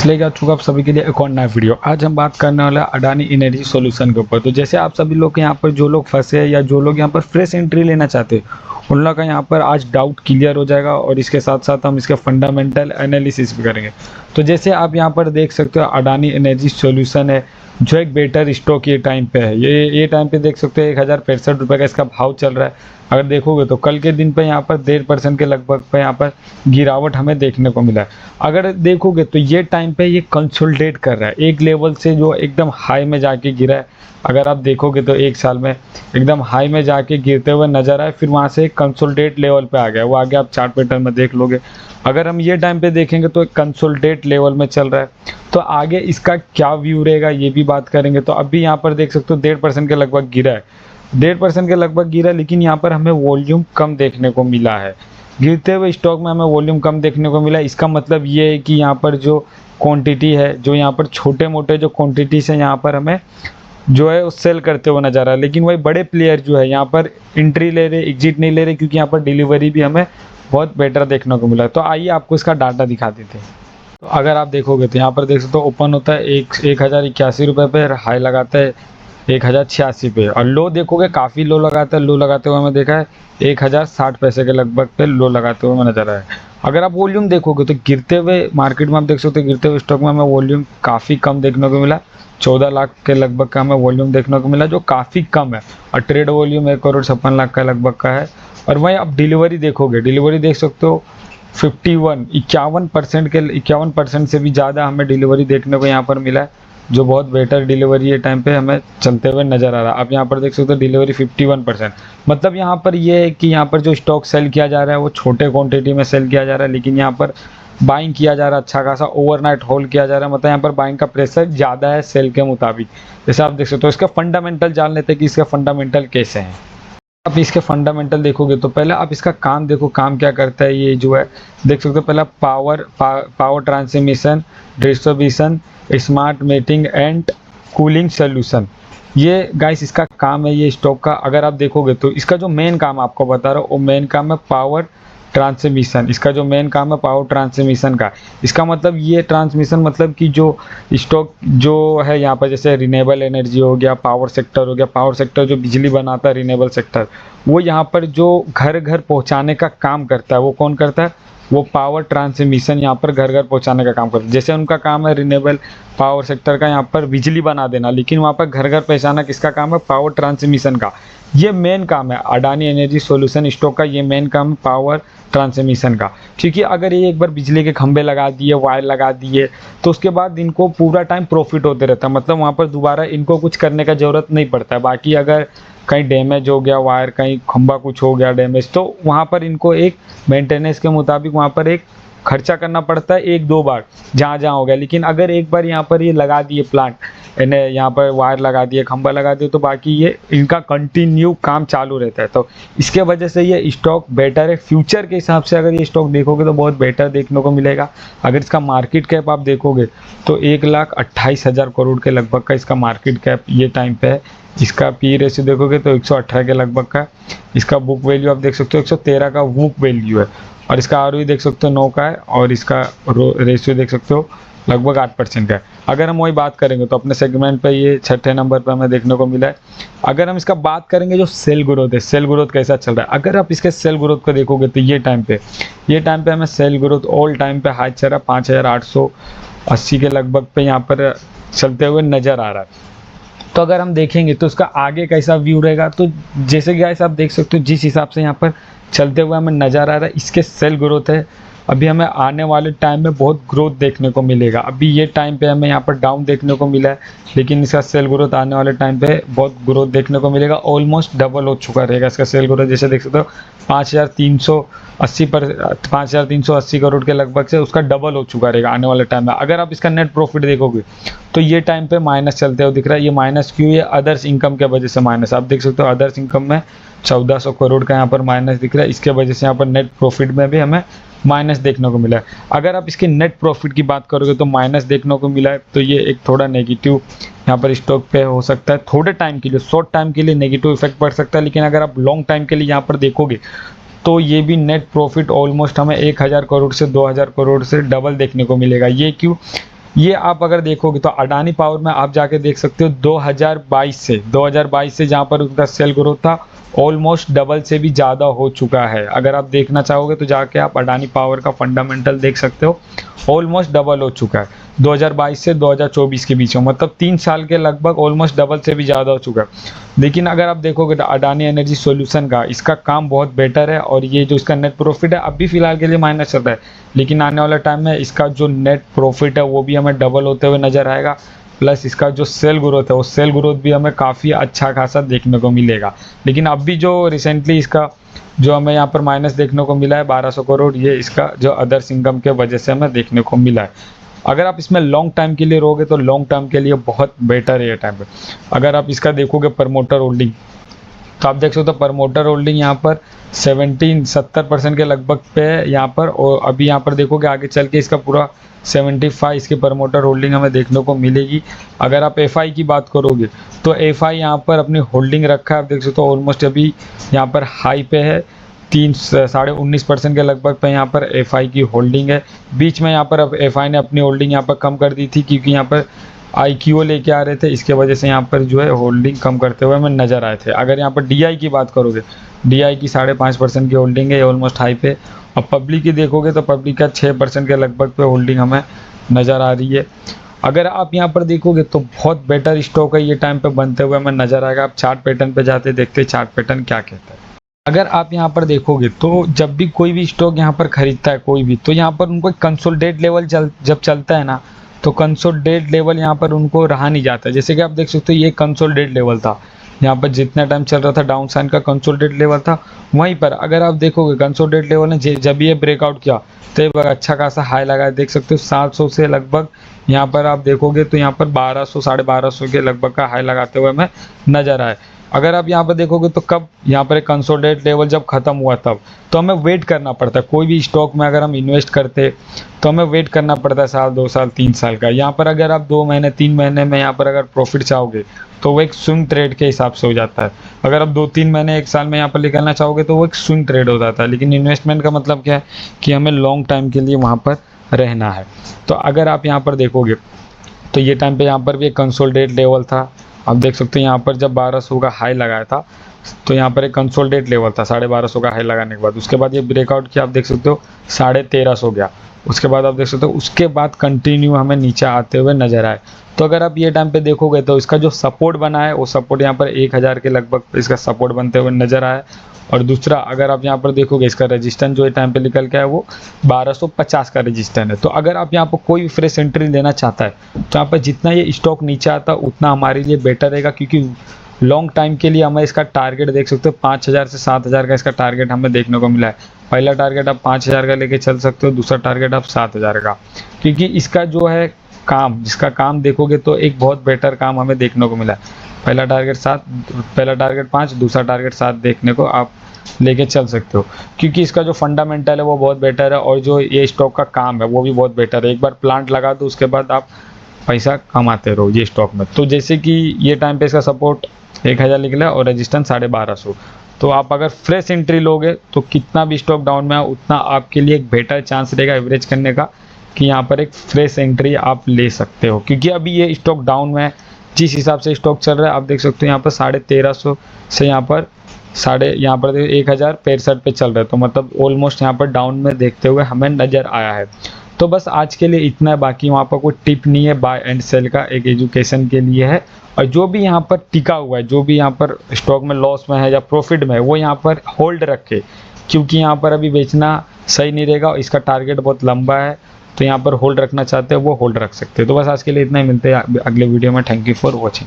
लेके आ चुका आप सभी के लिए एक और नया वीडियो। आज हम बात करने वाला है अडानी एनर्जी सॉल्यूशन के ऊपर। तो जैसे आप सभी लोग यहाँ पर जो लोग फंसे हैं या जो लोग यहाँ पर फ्रेश एंट्री लेना चाहते हैं उन लोग का यहाँ पर आज डाउट क्लियर हो जाएगा और इसके साथ साथ हम इसके फंडामेंटल एनालिसिस भी करेंगे। तो जैसे आप यहाँ पर देख सकते हो अडानी एनर्जी सॉल्यूशन है जो एक बेटर स्टॉक ये टाइम पे है। ये टाइम पे देख सकते हो 1065 रुपये का इसका भाव चल रहा है। अगर देखोगे तो कल के दिन पे यहाँ पर 1.5% के लगभग पे यहाँ पर गिरावट हमें देखने को मिला है। अगर देखोगे तो ये टाइम पे ये कंसोलिडेट कर रहा है एक लेवल से जो एकदम हाई में जाके गिरा है। अगर आप देखोगे तो एक साल में एकदम हाई में जाके गिरते हुए नजर आए, फिर वहाँ से कंसोलिडेट लेवल पे आ गया। वो आगे आप चार्ट पैटर्न में देख लोगे। अगर हम ये टाइम पे देखेंगे तो एक कंसोलिडेट लेवल में चल रहा है। तो आगे इसका क्या व्यू रहेगा ये भी बात करेंगे। तो अभी यहाँ पर देख सकते हो 1.5% के लगभग गिरा है, 1.5% के लगभग गिरा, लेकिन यहाँ पर हमें वॉल्यूम कम देखने को मिला है। गिरते हुए स्टॉक में हमें वॉल्यूम कम देखने को मिला। इसका मतलब ये है कि यहाँ पर जो क्वांटिटी है, जो यहाँ पर छोटे मोटे जो क्वांटिटीज है यहाँ पर हमें जो है वो सेल करते हुए नजर आ रहा है। लेकिन वही बड़े प्लेयर जो है यहाँ पर एंट्री ले रहे, एग्जिट नहीं ले रहे, क्योंकि यहाँ पर डिलीवरी भी हमें बहुत बेटर देखने को मिला है। तो आइए आपको इसका डाटा दिखा देते हैं। तो अगर आप देखोगे तो यहाँ पर देख सकते हो ओपन होता है 1081 रुपये पे, हाई लगाता है 1086 पे, और लो देखोगे काफ़ी लो लगाता है। लो लगाते हुए हमें देखा है 1060 पैसे के लगभग पे लो लगाते हुए हमें नजर आया। अगर आप वॉल्यूम देखोगे तो गिरते हुए मार्केट में आप देख सकते हो गिरते हुए स्टॉक में हमें वॉल्यूम काफ़ी कम देखने को मिला। 14 लाख के लगभग का हमें वॉल्यूम देखने को मिला, जो काफ़ी कम है। और ट्रेड वॉल्यूम 1,56,00,000 का लगभग का है। और वहीं आप डिलीवरी देखोगे, डिलीवरी देख सकते हो 51% से भी ज़्यादा हमें डिलीवरी देखने को यहाँ पर मिला है, जो बहुत बेटर डिलीवरी ये टाइम पे हमें चलते हुए नज़र आ रहा है। आप यहाँ पर देख सकते हो डिलीवरी 51%। मतलब यहाँ पर ये है कि यहाँ पर जो स्टॉक सेल किया जा रहा है वो छोटे क्वांटिटी में सेल किया जा रहा है, लेकिन यहाँ पर बाइंग किया जा रहा है, अच्छा खासा ओवरनाइट होल्ड किया जा रहा है। मतलब यहाँ पर बाइंग का प्रेशर ज़्यादा है सेल के मुताबिक। जैसे आप देख सकते हो इसका फंडामेंटल जान लेते हैं कि इसका फंडामेंटल कैसे हैं। आप इसके फंडामेंटल देखोगे तो पहले आप इसका काम देखो, काम क्या करता है। ये जो है देख सकते हो पहला power transmission, distribution, smart meeting and cooling solution, ये गाइस इसका काम है ये स्टॉक का। अगर आप देखोगे तो इसका जो मेन काम आपको बता रहा हूँ वो मेन काम है पावर ट्रांसमिशन। इसका जो मेन काम है पावर ट्रांसमिशन का। इसका मतलब ये ट्रांसमिशन मतलब कि जो स्टॉक जो है यहाँ पर जैसे रिन्यूएबल एनर्जी हो गया, पावर सेक्टर हो गया, पावर सेक्टर जो बिजली बनाता है रिन्यूएबल सेक्टर, वो यहाँ पर जो घर घर पहुँचाने का काम करता है वो कौन करता है, वो पावर ट्रांसमिशन यहाँ पर घर घर पहुँचाने का काम करता है। जैसे उनका काम है रिन्यूएबल पावर सेक्टर का यहाँ पर बिजली बना देना, लेकिन वहाँ पर घर घर पहुँचाना किसका काम है, पावर ट्रांसमिशन का। ये मेन काम है अडानी एनर्जी सॉल्यूशन स्टॉक का, ये मेन काम है पावर ट्रांसमिशन का। क्योंकि अगर ये एक बार बिजली के खंभे लगा दिए, वायर लगा दिए, तो उसके बाद इनको पूरा टाइम प्रॉफिट होते रहता है। मतलब वहाँ पर दोबारा इनको कुछ करने का ज़रूरत नहीं पड़ता है। बाकी अगर कहीं डैमेज हो गया वायर, कहीं खंभा कुछ हो गया डैमेज, तो वहाँ पर इनको एक मेंटेनेंस के मुताबिक वहाँ पर एक खर्चा करना पड़ता है 1-2 बार जहाँ जहाँ हो गया। लेकिन अगर एक बार यहाँ पर ये लगा दिए प्लांट, इन्हें यहाँ पर वायर लगा दिए, खंभा लगा दिए, तो बाकी ये इनका कंटिन्यू काम चालू रहता है। तो इसके वजह से ये स्टॉक बेटर है। फ्यूचर के हिसाब से अगर ये स्टॉक देखोगे तो बहुत बेटर देखने को मिलेगा। अगर इसका मार्केट कैप आप देखोगे तो 1,28,000 करोड़ के लगभग का इसका मार्केट कैप ये टाइम पे है। इसका पी रेशियो देखोगे तो 118 के लगभग का। इसका बुक वैल्यू आप देख सकते हो 113 का बुक वैल्यू है, और इसका आरओई देख सकते हो 9 का है, और इसका रेशियो देख सकते हो लगभग 8% का है। अगर हम वही बात करेंगे तो अपने सेगमेंट पे ये 6ठे नंबर पे हमें देखने को मिला है। अगर हम इसका बात करेंगे जो सेल ग्रोथ है, सेल ग्रोथ कैसा चल रहा है, अगर आप इसके सेल ग्रोथ को देखोगे तो ये टाइम पे हमें सेल ग्रोथ ऑल टाइम पे हाई चल रहा है, 5,880 के लगभग पे यहाँ पर चलते हुए नज़र आ रहा है। तो अगर हम देखेंगे तो उसका आगे कैसा व्यू रहेगा, तो जैसे गाइस आप देख सकते हो जिस हिसाब से यहाँ पर चलते हुए हमें नज़र आ रहा है इसके सेल ग्रोथ है। अभी हमें आने वाले टाइम में बहुत ग्रोथ देखने को मिलेगा। अभी ये टाइम पे हमें यहाँ पर डाउन देखने को मिला है, लेकिन इसका सेल ग्रोथ आने वाले टाइम पे बहुत ग्रोथ देखने को मिलेगा। ऑलमोस्ट डबल हो चुका रहेगा इसका सेल ग्रोथ। जैसे देख सकते हो 5,380 करोड़ के लगभग से उसका डबल हो चुका रहेगा आने वाले टाइम में। अगर आप इसका नेट प्रॉफिट देखोगे तो ये टाइम पे माइनस चलते हुए दिख रहा है। ये माइनस क्यों, ये अदर्स इनकम के वजह से माइनस। आप देख सकते हो अदर्स इनकम में 1400 करोड़ का यहाँ पर माइनस दिख रहा है। इसके वजह से यहाँ पर नेट प्रॉफिट में भी हमें माइनस देखने को मिला है। अगर आप इसके नेट प्रॉफिट की बात करोगे तो माइनस देखने को मिला है, तो ये एक थोड़ा नेगेटिव यहाँ पर स्टॉक पे हो सकता है। थोड़े टाइम के लिए, शॉर्ट टाइम के लिए नेगेटिव इफेक्ट पड़ सकता है, लेकिन अगर आप लॉन्ग टाइम के लिए यहाँ पर देखोगे तो ये भी नेट प्रॉफिट ऑलमोस्ट हमें 1,000 करोड़ से 2,000 करोड़ से डबल देखने को मिलेगा। ये क्यों, ये आप अगर देखोगे तो अडानी पावर में आप जाके देख सकते हो 2022 से जहाँ पर उनका सेल ग्रोथ था ऑलमोस्ट डबल से भी ज़्यादा हो चुका है। अगर आप देखना चाहोगे तो जाके आप अडानी पावर का फंडामेंटल देख सकते हो, ऑलमोस्ट डबल हो चुका है 2022 से 2024 के बीच में, मतलब 3 साल के लगभग ऑलमोस्ट डबल से भी ज़्यादा हो चुका है। लेकिन अगर आप देखोगे तो अडानी एनर्जी सॉल्यूशन का इसका काम बहुत बेटर है, और ये जो इसका नेट प्रॉफिट है अभी फिलहाल के लिए माइनस चल रहा है, लेकिन आने वाला टाइम में इसका जो नेट प्रॉफिट है वो भी हमें डबल होते हुए नज़र आएगा। प्लस इसका जो सेल ग्रोथ है वो सेल ग्रोथ भी हमें काफ़ी अच्छा खासा देखने को मिलेगा। लेकिन अब भी जो रिसेंटली इसका जो हमें यहाँ पर माइनस देखने को मिला है 1200 करोड़, ये इसका जो अदर्स इनकम के वजह से हमें देखने को मिला है। अगर आप इसमें लॉन्ग टाइम के लिए रहोगे तो लॉन्ग टाइम के लिए बहुत बेटर है ये टाइम पे। अगर आप इसका देखोगे प्रमोटर होल्डिंग, तो आप देख सकते हो प्रमोटर होल्डिंग यहाँ पर 70% के लगभग पे है यहाँ पर, और अभी यहाँ पर देखोगे आगे चल के इसका पूरा 75 इसकी प्रमोटर होल्डिंग हमें देखने को मिलेगी। अगर आप एफआई की बात करोगे तो एफआई यहाँ पर अपनी होल्डिंग रखा है, आप देख सकते हो ऑलमोस्ट अभी यहाँ पर हाई पे है 19.5% के लगभग पे यहाँ पर एफआई की होल्डिंग है। बीच में यहाँ पर अब एफआई ने अपनी होल्डिंग यहाँ पर कम कर दी थी, क्योंकि यहाँ पर आईक्यूओ लेके आ रहे थे, इसके वजह से यहाँ पर जो है होल्डिंग कम करते हुए हमें नज़र आए थे। अगर यहाँ पर डीआई की बात करोगे, डीआई की 5.5% की होल्डिंग है, ऑलमोस्ट हाई पे। अब पब्लिक की देखोगे तो पब्लिक का 6% के लगभग पे होल्डिंग हमें नज़र आ रही है। अगर आप यहाँ पर देखोगे तो बहुत बेटर स्टॉक है, ये टाइम पे बनते हुए हमें नज़र आएगा। आप चार्ट पैटर्न पे जाते देखते चार्ट पैटर्न क्या कहता है। अगर आप यहाँ पर देखोगे तो जब भी कोई भी स्टॉक यहाँ पर खरीदता है कोई भी, तो यहाँ पर उनको कंसोलिडेट लेवल जब चलता है ना, तो कंसोलिडेट लेवल यहाँ पर उनको रहा नहीं जाता। जैसे कि आप देख सकते हो ये कंसोलिडेट लेवल था, यहाँ पर जितना टाइम चल रहा था डाउन साइन का कंसोलिडेट लेवल था, वहीं पर अगर आप देखोगे कंसोलिडेट लेवल ने जब ये ब्रेकआउट किया तो ये अच्छा खासा हाई लगा है। देख सकते हो 700 से लगभग यहाँ पर आप देखोगे तो यहाँ पर 1200 1250 के लगभग का हाई लगाते हुए हमें नजर आए। अगर आप यहाँ पर देखोगे तो कब यहाँ पर एक कंसोलिडेट लेवल जब खत्म हुआ तब, तो हमें वेट करना पड़ता है। कोई भी स्टॉक में अगर हम इन्वेस्ट करते तो हमें वेट करना पड़ता है 1 साल 2 साल 3 साल का। यहाँ पर अगर आप 2 महीने 3 महीने में यहाँ पर अगर प्रॉफिट चाहोगे तो वो एक स्विंग ट्रेड के हिसाब से हो जाता है। अगर आप 2-3 महीने 1 साल में यहाँ पर निकलना चाहोगे तो वो एक स्विंग ट्रेड हो जाता है। लेकिन इन्वेस्टमेंट का मतलब क्या है कि हमें लॉन्ग टाइम के लिए वहाँ पर रहना है। तो अगर आप यहाँ पर देखोगे तो ये टाइम पे यहाँ पर भी एक कंसोलिडेट लेवल था। आप देख सकते हैं यहाँ पर जब 1200 का हाई लगाया था तो यहाँ पर एक कंसोलिडेट लेवल था 1250 का हाई लगाने के बाद। उसके बाद ये ब्रेकआउट किया, आप देख सकते हो 1350 गया। उसके बाद आप देख सकते हो उसके बाद कंटिन्यू हमें नीचे आते हुए नजर आए। तो अगर आप ये टाइम पे देखोगे तो इसका जो सपोर्ट बना है वो सपोर्ट यहाँ पर 1000 के लगभग इसका सपोर्ट बनते हुए नजर आया। और दूसरा अगर आप यहाँ पर देखोगे इसका रजिस्टेंस जो टाइम पे निकल के आया वो 1250 का रजिस्टेंस है। तो अगर आप यहाँ पर कोई फ्रेश एंट्री लेना चाहता है तो यहाँ पर जितना ये स्टॉक नीचे आता है उतना हमारे लिए बेटर रहेगा, क्योंकि लॉन्ग टाइम के लिए हमें इसका टारगेट देख सकते हो 5000 से 7000 का इसका टारगेट हमें देखने को मिला है। पहला टारगेट आप 5000 का लेके चल सकते हो, दूसरा टारगेट आप 7000 का, क्योंकि इसका जो है काम, जिसका काम देखोगे तो एक बहुत बेटर काम हमें देखने को मिला है। पहला टारगेट 5, दूसरा टारगेट 7 देखने को आप लेके चल सकते हो, क्योंकि इसका जो फंडामेंटल है वो बहुत बेटर है और जो ये स्टॉक का काम है वो भी बहुत बेटर है। एक बार प्लांट लगा दो उसके बाद आप पैसा कमाते रहो ये स्टॉक में। तो जैसे कि ये टाइम पे इसका सपोर्ट 1000 निकला और रजिस्टेंस 1250, तो आप अगर फ्रेश एंट्री लोगे तो कितना भी स्टॉक डाउन में है उतना आपके लिए एक बेटर चांस रहेगा एवरेज करने का, कि यहाँ पर एक फ्रेश एंट्री आप ले सकते हो। क्योंकि अभी ये स्टॉक डाउन में है, जिस हिसाब से स्टॉक चल रहा है आप देख सकते हो यहाँ पर 1350 से यहाँ पर 1065 पे चल रहा है। तो मतलब ऑलमोस्ट यहाँ पर डाउन में देखते हुए हमें नज़र आया है। तो बस आज के लिए इतना है, बाकी वहाँ पर कोई टिप नहीं है, बाय एंड सेल का एक एजुकेशन के लिए है। और जो भी यहाँ पर टिका हुआ है, जो भी यहाँ पर स्टॉक में लॉस में है या प्रॉफिट में है, वो यहाँ पर होल्ड रखे, क्योंकि यहाँ पर अभी बेचना सही नहीं रहेगा। इसका टारगेट बहुत लंबा है, तो यहाँ पर होल्ड रखना चाहते हैं वो होल्ड रख सकते हैं। तो बस आज के लिए इतना ही, मिलते हैं अगले वीडियो में। Thank you for watching.